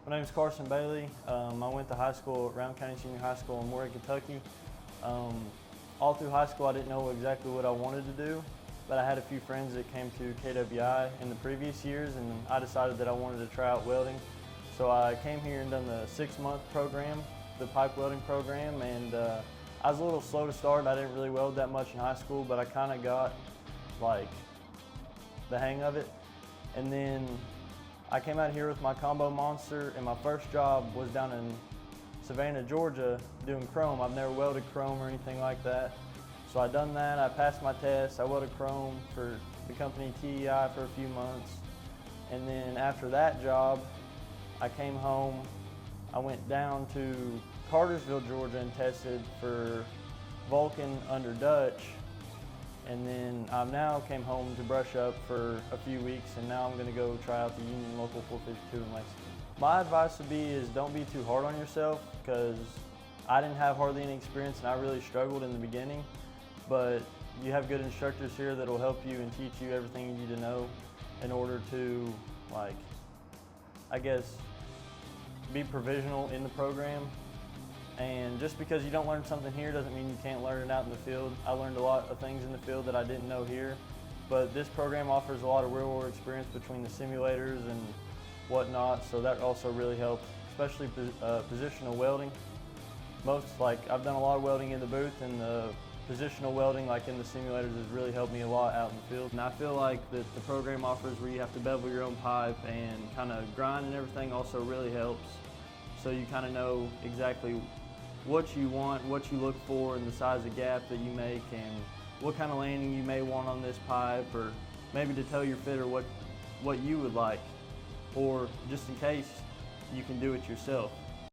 My name is Carson Bailey. I went to high school at Round County Senior High School in Warren, Kentucky. All through high school I didn't know exactly what I wanted to do, but I had a few friends that came to KWI in the previous years, and I decided that I wanted to try out welding. So I came here and done the 6-month program, the pipe welding program, and I was a little slow to start. I didn't really weld that much in high school, but I kind of got like the hang of it. And then I came out here with my combo monster, and my first job was down in Savannah, Georgia, doing chrome. I've never welded chrome or anything like that. So I done that, I passed my test, I welded chrome for the company KWI for a few months. And then after that job, I came home, I went down to Cartersville, Georgia and tested for Vulcan under Dutch. And then I now came home to brush up for a few weeks, and now I'm gonna go try out the Union Local 452 in Lexington. My advice would be is don't be too hard on yourself, because I didn't have hardly any experience and I really struggled in the beginning. But you have good instructors here that will help you and teach you everything you need to know in order to, like, I guess, be provisional in the program. And just because you don't learn something here doesn't mean you can't learn it out in the field. I learned a lot of things in the field that I didn't know here, but this program offers a lot of real world experience between the simulators and whatnot, so that also really helps, especially positional welding. I've done a lot of welding in the booth, and the positional welding like in the simulators has really helped me a lot out in the field. And I feel like that the program offers where you have to bevel your own pipe and kind of grind and everything also really helps. So you kind of know exactly what you want, what you look for, and the size of gap that you make, and what kind of landing you may want on this pipe, or maybe to tell your fitter what you would like, or just in case you can do it yourself.